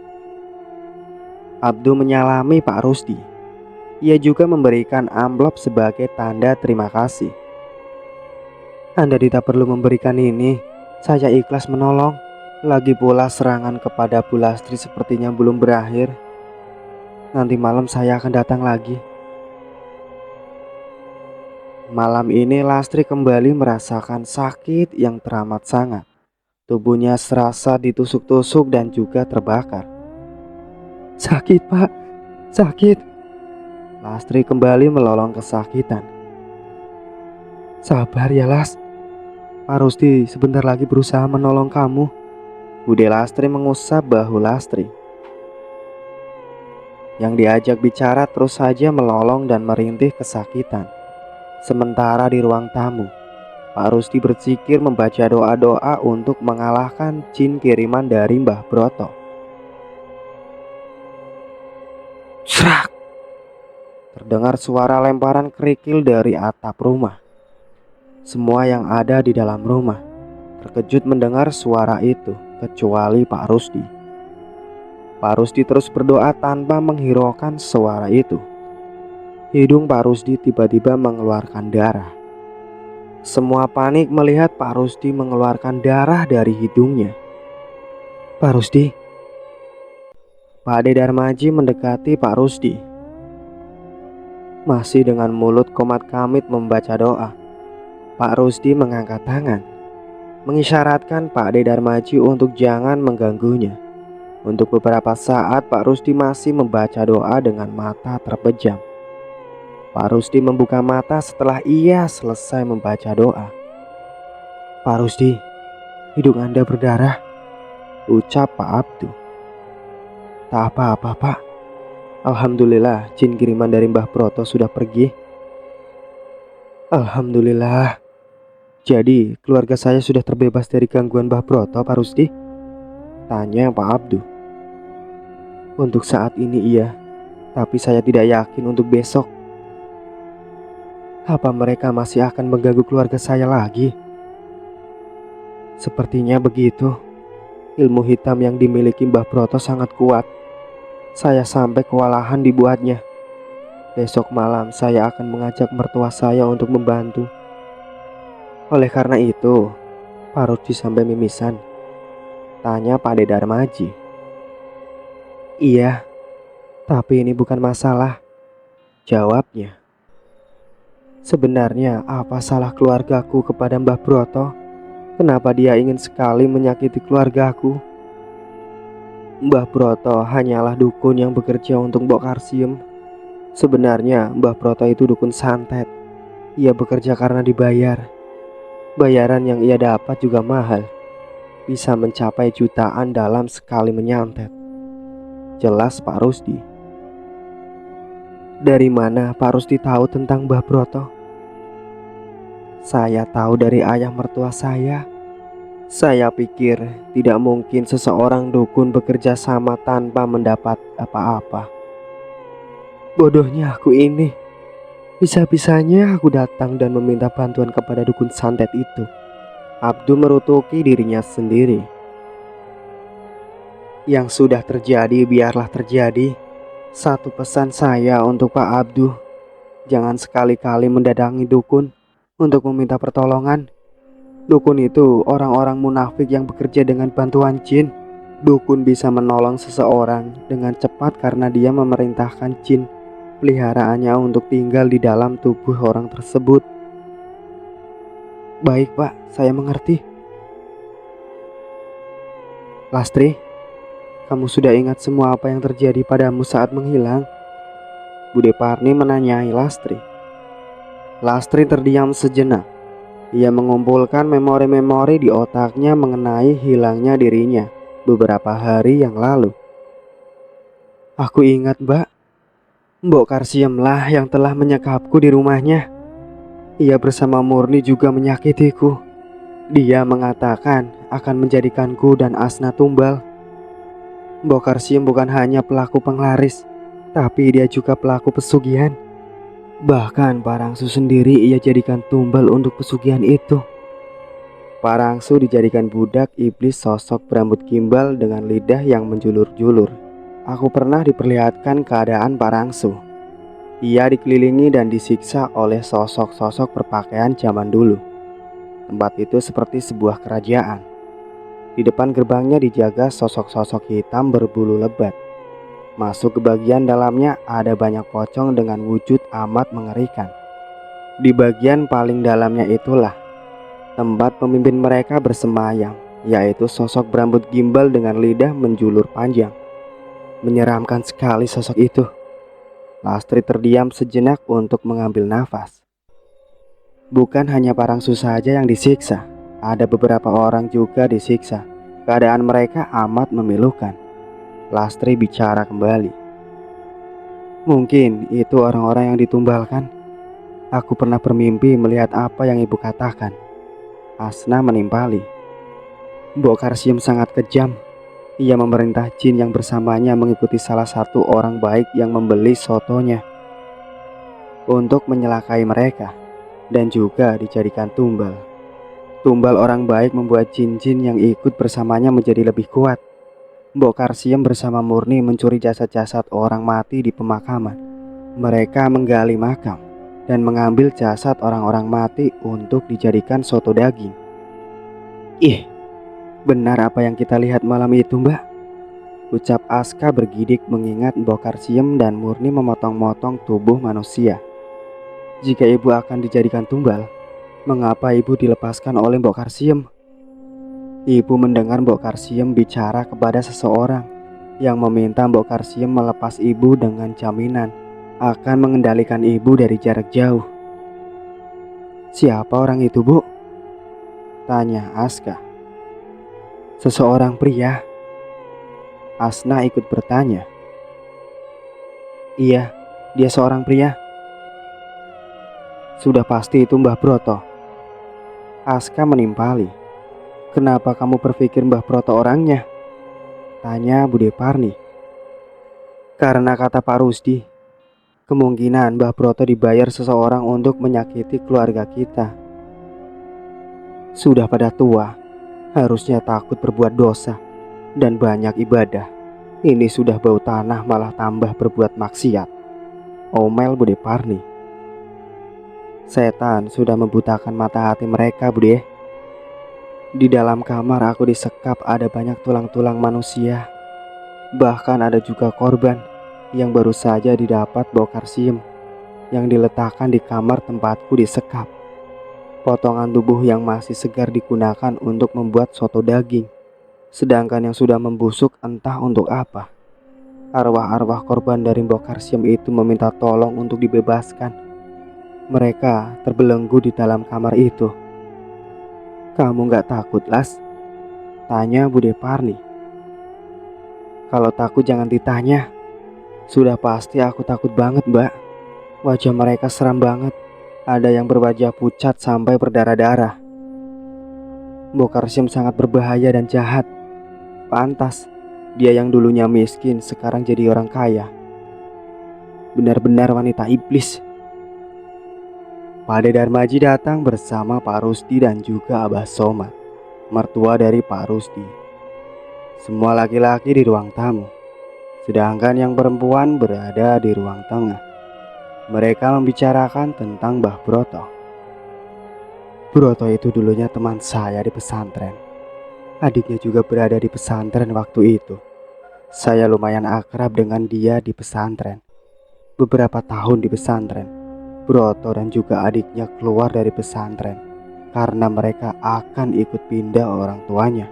Abdu menyalami Pak Rusdi. Ia juga memberikan amplop sebagai tanda terima kasih. Anda tidak perlu memberikan ini. Saya ikhlas menolong. Lagi pula serangan kepada Bu Lastri sepertinya belum berakhir. Nanti malam saya akan datang lagi. Malam ini Lastri kembali merasakan sakit yang teramat sangat. Tubuhnya serasa ditusuk-tusuk dan juga terbakar. Sakit Pak, sakit. Lastri kembali melolong kesakitan. Sabar ya Las. Pak Rusdi sebentar lagi berusaha menolong kamu. Bude Lastri mengusap bahu Lastri. Yang diajak bicara terus saja melolong dan merintih kesakitan. Sementara di ruang tamu, Pak Rusdi berzikir membaca doa-doa untuk mengalahkan jin kiriman dari Mbah Broto. Serak! Terdengar suara lemparan kerikil dari atap rumah. Semua yang ada di dalam rumah terkejut mendengar suara itu, kecuali Pak Rusdi. Pak Rusdi terus berdoa tanpa menghiraukan suara itu. Hidung Pak Rusdi tiba-tiba mengeluarkan darah. Semua panik melihat Pak Rusdi mengeluarkan darah dari hidungnya. Pak Rusdi. Pak Ade Darmaji mendekati Pak Rusdi. Masih dengan mulut komat kamit membaca doa, Pak Rusdi mengangkat tangan, mengisyaratkan Pak De Darmaji untuk jangan mengganggunya. Untuk beberapa saat Pak Rusdi masih membaca doa dengan mata terpejam. Pak Rusdi membuka mata setelah ia selesai membaca doa. "Pak Rusdi, hidung Anda berdarah," ucap Pak Abdu. "Tak apa-apa, Pak. Alhamdulillah jin kiriman dari Mbah Broto sudah pergi." "Alhamdulillah. Jadi keluarga saya sudah terbebas dari gangguan Mbah Broto, Pak Rusdi?" tanya Pak Abdu. "Untuk saat ini iya, tapi saya tidak yakin untuk besok. Apa mereka masih akan mengganggu keluarga saya lagi?" "Sepertinya begitu. Ilmu hitam yang dimiliki Mbah Broto sangat kuat. Saya sampai kewalahan dibuatnya. Besok malam saya akan mengajak mertua saya untuk membantu. Oleh karena itu, Pak Rusdi sampai mimisan?" tanya Pak De Darmaji. "Iya, tapi ini bukan masalah," jawabnya. "Sebenarnya apa salah keluargaku kepada Mbah Broto? Kenapa dia ingin sekali menyakiti keluargaku? Mbah Broto hanyalah dukun yang bekerja untuk Mbok Karsiem. Sebenarnya Mbah Broto itu dukun santet. Ia bekerja karena dibayar. Bayaran yang ia dapat juga mahal, bisa mencapai jutaan dalam sekali menyantet," jelas Pak Rusdi. "Dari mana Pak Rusdi tahu tentang Mbah Broto?" "Saya tahu dari ayah mertua saya. Saya pikir tidak mungkin seseorang dukun bekerja sama tanpa mendapat apa-apa. Bodohnya aku ini. Bisa-bisanya aku datang dan meminta bantuan kepada dukun santet itu." Abdu merutuki dirinya sendiri. "Yang sudah terjadi biarlah terjadi. Satu pesan saya untuk Pak Abdu, jangan sekali-kali mendatangi dukun untuk meminta pertolongan. Dukun itu orang-orang munafik yang bekerja dengan bantuan jin. Dukun bisa menolong seseorang dengan cepat karena dia memerintahkan jin peliharaannya untuk tinggal di dalam tubuh orang tersebut." "Baik Pak, saya mengerti." "Lastri, kamu sudah ingat semua apa yang terjadi padamu saat menghilang?" Bude Parni menanyai Lastri. Lastri terdiam sejenak. Ia mengumpulkan memori-memori di otaknya mengenai hilangnya dirinya beberapa hari yang lalu. "Aku ingat, Mbak. Mbok Karsiemlah yang telah menyekapku di rumahnya. Ia bersama Murni juga menyakitiku. Dia mengatakan akan menjadikanku dan Asna tumbal. Mbok Karsiem bukan hanya pelaku penglaris, tapi dia juga pelaku pesugihan. Bahkan Parangsu sendiri ia jadikan tumbal untuk pesugihan itu." Parangsu dijadikan budak iblis sosok berambut gimbal dengan lidah yang menjulur-julur. Aku pernah diperlihatkan keadaan Parangsu. Ia dikelilingi dan disiksa oleh sosok-sosok berpakaian zaman dulu. Tempat itu seperti sebuah kerajaan. Di depan gerbangnya dijaga sosok-sosok hitam berbulu lebat. Masuk ke bagian dalamnya ada banyak pocong dengan wujud amat mengerikan. Di bagian paling dalamnya itulah tempat pemimpin mereka bersembayang, yaitu sosok berambut gimbal dengan lidah menjulur panjang. Menyeramkan sekali sosok itu. Lastri terdiam sejenak untuk mengambil nafas. Bukan hanya Parangsu saja yang disiksa, ada beberapa orang juga disiksa. Keadaan mereka amat memilukan. Lastri bicara kembali. "Mungkin itu orang-orang yang ditumbalkan. Aku pernah bermimpi melihat apa yang ibu katakan." Asna menimpali. "Mbok Karsiem sangat kejam. Ia memerintah jin yang bersamanya mengikuti salah satu orang baik yang membeli sotonya untuk menyelakai mereka dan juga dijadikan tumbal. Tumbal orang baik membuat jin-jin yang ikut bersamanya menjadi lebih kuat. Mbok Karsiem bersama Murni mencuri jasad-jasad orang mati di pemakaman. Mereka menggali makam dan mengambil jasad orang-orang mati untuk dijadikan soto daging." "Ih, benar apa yang kita lihat malam itu, Mbak?" ucap Aska bergidik mengingat Mbok Karsiem dan Murni memotong-motong tubuh manusia Jika ibu akan dijadikan tumbal, mengapa ibu dilepaskan oleh Mbok Karsiem? Ibu mendengar Mbok Karsiem bicara kepada seseorang yang meminta Mbok Karsiem melepas ibu dengan jaminan akan mengendalikan ibu dari jarak jauh. Siapa orang itu, Bu? Tanya Aska. Seseorang pria. Asna ikut bertanya. Iya, dia seorang pria. Sudah pasti itu Mbah Broto. Aska menimpali. Kenapa kamu berpikir Mbah Broto orangnya? Tanya Bude Parni. Karena kata Pak Rusdi, kemungkinan Mbah Broto dibayar seseorang untuk menyakiti keluarga kita. Sudah pada tua, harusnya takut berbuat dosa dan banyak ibadah. Ini sudah bau tanah malah tambah berbuat maksiat. Omel Bude Parni. Setan sudah membutakan mata hati mereka, Bude. Di dalam kamar aku disekap ada banyak tulang-tulang manusia. Bahkan ada juga korban yang baru saja didapat Mbok Karsiem yang diletakkan di kamar tempatku disekap. Potongan tubuh yang masih segar digunakan untuk membuat soto daging, sedangkan yang sudah membusuk entah untuk apa. Arwah-arwah korban dari Mbok Karsiem itu meminta tolong untuk dibebaskan. Mereka terbelenggu di dalam kamar itu. Kamu gak takut, Las? Tanya Bude Parni. Kalau takut jangan ditanya. Sudah pasti aku takut banget, Mbak. Wajah mereka seram banget. Ada yang berwajah pucat sampai berdarah-darah. Mbok Karsiem sangat berbahaya dan jahat. Pantas dia yang dulunya miskin sekarang jadi orang kaya. Benar-benar wanita iblis. Pak De Darmaji datang bersama Pak Rusdi dan juga Abah Somad, mertua dari Pak Rusdi. Semua laki-laki di ruang tamu, sedangkan yang perempuan berada di ruang tengah. Mereka membicarakan tentang Mbah Broto. Broto itu dulunya teman saya di pesantren. Adiknya juga berada di pesantren waktu itu. Saya lumayan akrab dengan dia di pesantren. Beberapa tahun di pesantren, Broto dan juga adiknya keluar dari pesantren karena mereka akan ikut pindah orang tuanya.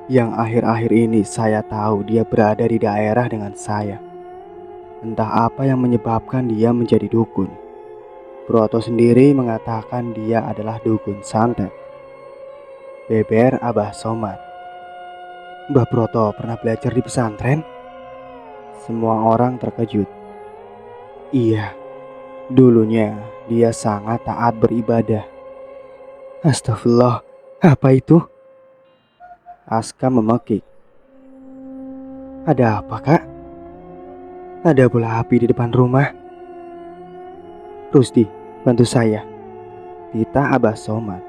Yang akhir-akhir ini saya tahu dia berada di daerah dengan saya. Entah apa yang menyebabkan dia menjadi dukun. Broto sendiri mengatakan dia adalah dukun santet. Beber Abah Somad. Mbah Broto pernah belajar di pesantren? Semua orang terkejut. Iya, dulunya dia sangat taat beribadah. Astagfirullah, apa itu? Aska memekik. Ada apa, Kak? Ada bola api di depan rumah. Rusdi, bantu saya. Tita Abah Somad.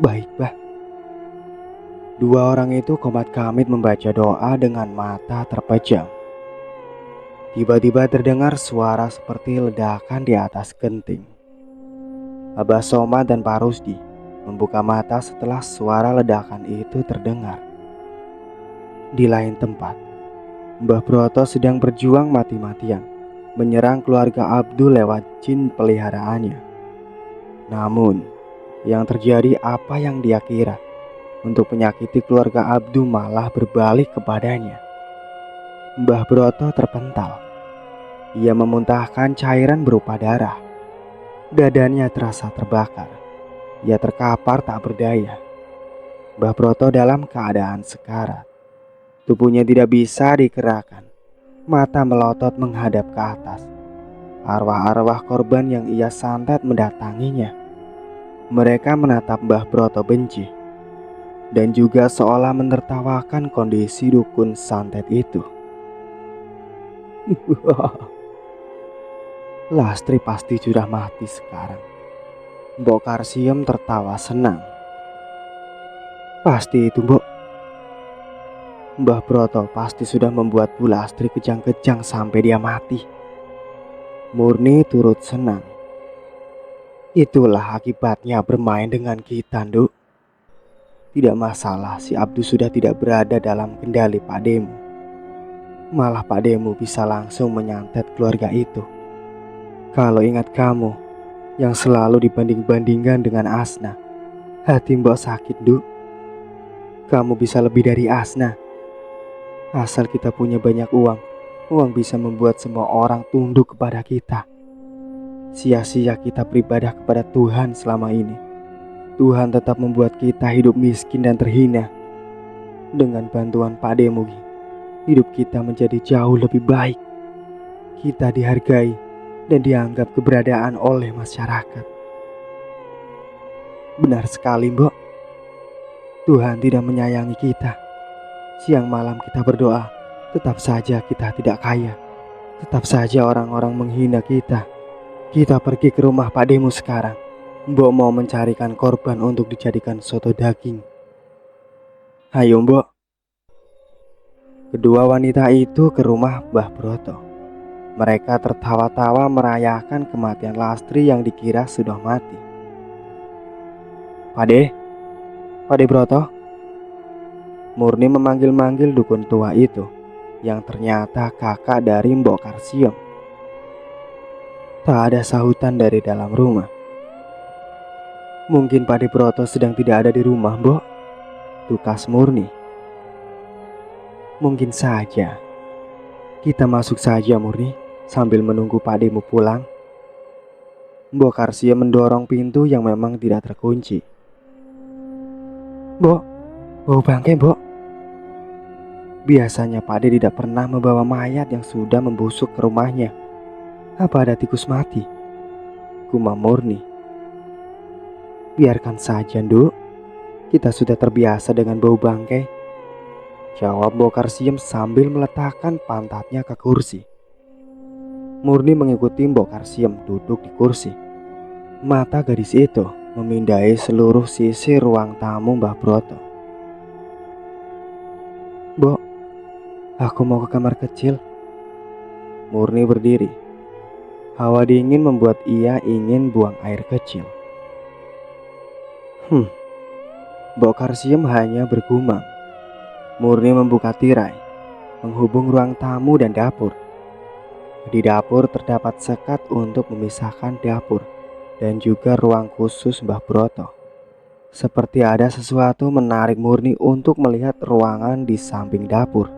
Baik, Bah. Dua orang itu komat kamit membaca doa dengan mata terpejam. Tiba-tiba terdengar suara seperti ledakan di atas genting. Abah Somad dan Pak Rusdi membuka mata setelah suara ledakan itu terdengar. Di lain tempat, Mbah Broto sedang berjuang mati-matian menyerang keluarga Abdul lewat jin peliharaannya. Namun, yang terjadi apa yang dia kira. Untuk menyakiti keluarga Abdul malah berbalik kepadanya. Mbah Broto terpental. Ia memuntahkan cairan berupa darah. Dadanya terasa terbakar. Ia terkapar tak berdaya. Mbah Broto dalam keadaan sekarat. Tubuhnya tidak bisa digerakkan. Mata melotot menghadap ke atas. Arwah-arwah korban yang ia santet mendatanginya. Mereka menatap Mbah Broto benci dan juga seolah menertawakan kondisi dukun santet itu. Lastri pasti sudah mati sekarang. Mbok Karsiem tertawa senang. Pasti itu, Mbok. Mbah Broto pasti sudah membuat Bu Lastri kejang-kejang sampai dia mati. Murni turut senang. Itulah akibatnya bermain dengan kita, Nduk. Tidak masalah si Abdu sudah tidak berada dalam kendali Pak Demu. Malah Pak Demu bisa langsung menyantet keluarga itu. Kalau ingat kamu yang selalu dibanding-bandingkan dengan Asna, hati mbok sakit, Duk. Kamu bisa lebih dari Asna. Asal kita punya banyak uang, uang bisa membuat semua orang tunduk kepada kita. Sia-sia kita beribadah kepada Tuhan selama ini. Tuhan tetap membuat kita hidup miskin dan terhina. Dengan bantuan Pak Demugi, hidup kita menjadi jauh lebih baik. Kita dihargai dan dianggap keberadaan oleh masyarakat. Benar sekali, Mbok. Tuhan tidak menyayangi kita. Siang malam kita berdoa, tetap saja kita tidak kaya. Tetap saja orang-orang menghina kita. Kita pergi ke rumah Pak Demu sekarang. Mbok mau mencarikan korban untuk dijadikan soto daging. Ayo, Mbok. Kedua wanita itu ke rumah Mbah Broto. Mereka tertawa-tawa merayakan kematian Lastri yang dikira sudah mati. Pak De Broto. Murni memanggil-manggil dukun tua itu, yang ternyata kakak dari Mbok Karsiem. Tak ada sahutan dari dalam rumah. Mungkin Pak De Broto sedang tidak ada di rumah, Mbok, tukas Murni. Mungkin saja. Kita masuk saja, Murni, sambil menunggu Pak Demu pulang. Mbok Karsiem mendorong pintu yang memang tidak terkunci. Mbok, bau bangkai, Mbok. Biasanya Pak De tidak pernah membawa mayat yang sudah membusuk ke rumahnya. Apa ada tikus mati? Gumam Murni. Biarkan saja, Nduk. Kita sudah terbiasa dengan bau bangkai, jawab Mbok Karsiem sambil meletakkan pantatnya ke kursi. Murni mengikuti Mbok Karsiem duduk di kursi. Mata gadis itu memindai seluruh sisi ruang tamu Mbah Broto. Mbok, aku mau ke kamar kecil. Murni berdiri. Hawa dingin membuat ia ingin buang air kecil. Mbok Karsiem hanya bergumam. Murni membuka tirai, menghubung ruang tamu dan dapur. Di dapur terdapat sekat untuk memisahkan dapur dan juga ruang khusus Mbah Broto. Seperti ada sesuatu menarik Murni untuk melihat ruangan di samping dapur.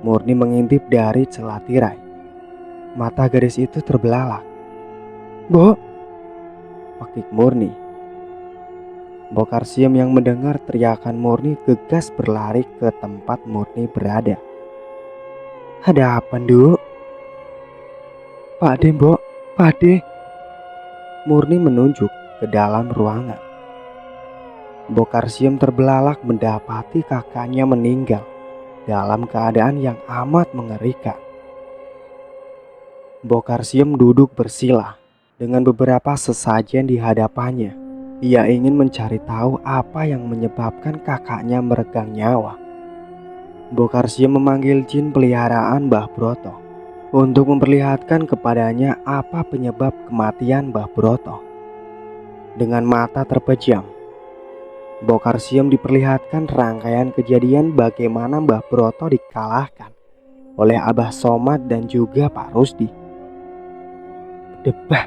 Murni mengintip dari celah tirai. Mata gadis itu terbelalak. Mbok, pakik Murni. Mbok Karsiem yang mendengar teriakan Murni gegas berlari ke tempat Murni berada. Ada apa, Nduk? Pak De, Mbok, Pak De. Murni menunjuk ke dalam ruangan. Mbok Karsiem terbelalak mendapati kakaknya meninggal dalam keadaan yang amat mengerikan. Mbok Karsiem duduk bersila dengan beberapa sesajen di hadapannya. Ia ingin mencari tahu apa yang menyebabkan kakaknya meregang nyawa. Mbok Karsiem memanggil jin peliharaan Mbah Broto untuk memperlihatkan kepadanya apa penyebab kematian Mbah Broto. Dengan mata terpejam, Mbok Karsiem diperlihatkan rangkaian kejadian bagaimana Mbah Broto dikalahkan oleh Abah Somad dan juga Pak Rusdi. Debah,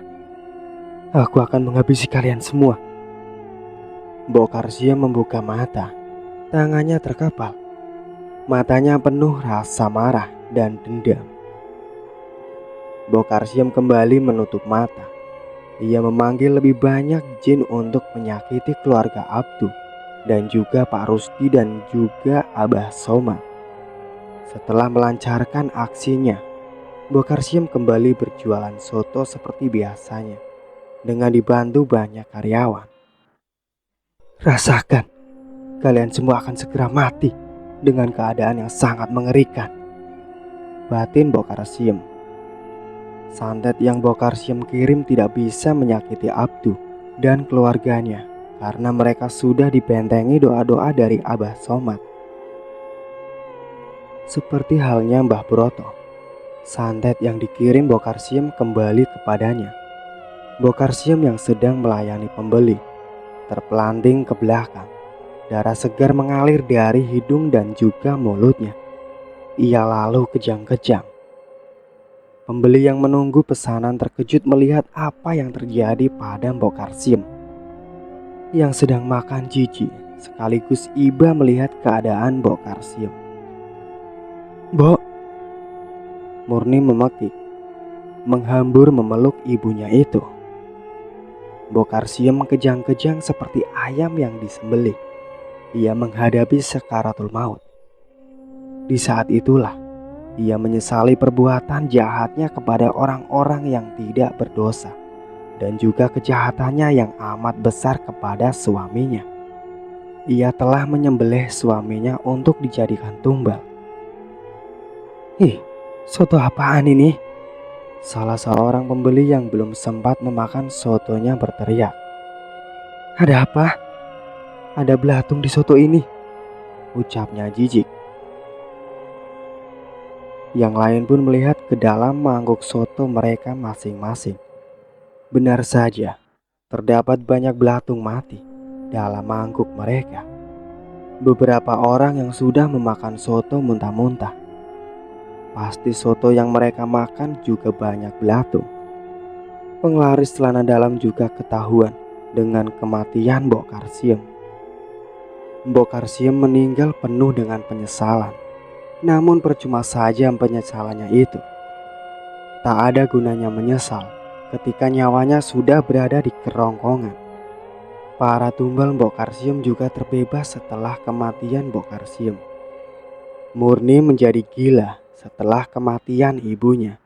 aku akan menghabisi kalian semua. Mbok Karsiem membuka mata, tangannya terkepal. Matanya penuh rasa marah dan dendam. Mbok Karsiem kembali menutup mata. Ia memanggil lebih banyak jin untuk menyakiti keluarga Abdu dan juga Pak Rusdi dan juga Abah Somad. Setelah melancarkan aksinya, Mbok Karsiem kembali berjualan soto seperti biasanya dengan dibantu banyak karyawan. Rasakan, kalian semua akan segera mati dengan keadaan yang sangat mengerikan, batin Mbok Karsiem. Santet yang Mbok Karsiem kirim tidak bisa menyakiti Abdu dan keluarganya karena mereka sudah dibentengi doa-doa dari Abah Somad. Seperti halnya Mbah Broto, santet yang dikirim Mbok Karsiem kembali kepadanya. Mbok Karsiem yang sedang melayani pembeli terpelanting ke belakang. Darah segar mengalir dari hidung dan juga mulutnya. Ia lalu kejang-kejang. Pembeli yang menunggu pesanan terkejut melihat apa yang terjadi pada Mbok Karsim yang sedang makan jijik, sekaligus iba melihat keadaan Mbok Karsim. "Mbok," Murni memekik, menghambur memeluk ibunya itu. Mbok Karsim kejang-kejang seperti ayam yang disembelih. Ia menghadapi sakaratul maut. Di saat itulah ia menyesali perbuatan jahatnya kepada orang-orang yang tidak berdosa dan juga kejahatannya yang amat besar kepada suaminya. Ia telah menyembelih suaminya untuk dijadikan tumbal. "Ih, soto apaan ini?" Salah seorang pembeli yang belum sempat memakan sotonya berteriak. "Ada apa? Ada belatung di soto ini," ucapnya jijik. Yang lain pun melihat ke dalam mangkuk soto mereka masing-masing. Benar saja, terdapat banyak belatung mati dalam mangkuk mereka. Beberapa orang yang sudah memakan soto muntah-muntah. Pasti soto yang mereka makan juga banyak belatung. Penglaris celana dalam juga ketahuan dengan kematian Mbok Karsim. Mbok Karsim meninggal penuh dengan penyesalan. Namun percuma saja penyesalannya itu. Tak ada gunanya menyesal ketika nyawanya sudah berada di kerongkongan. Para tumbal Mbok Karsim juga terbebas setelah kematian Mbok Karsim. Murni menjadi gila setelah kematian ibunya.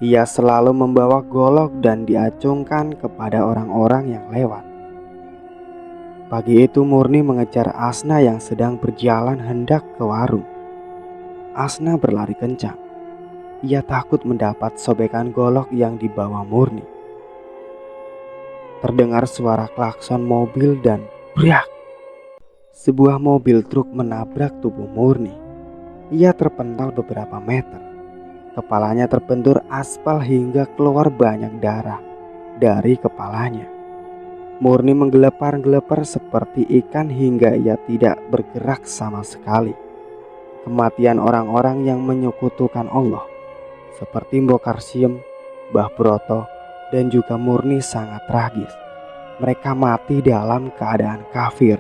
Ia selalu membawa golok dan diacungkan kepada orang-orang yang lewat. Pagi itu Murni mengejar Asna yang sedang berjalan hendak ke warung. Asna berlari kencang. Ia takut mendapat sobekan golok yang dibawa Murni. Terdengar suara klakson mobil dan brak. Sebuah mobil truk menabrak tubuh Murni. Ia terpental beberapa meter. Kepalanya terbentur aspal hingga keluar banyak darah dari kepalanya. Murni menggelepar-gelepar seperti ikan hingga ia tidak bergerak sama sekali. Kematian orang-orang yang menyekutukan Allah seperti Mbok Karsim, Mbah Broto, dan juga Murni sangat tragis. Mereka mati dalam keadaan kafir.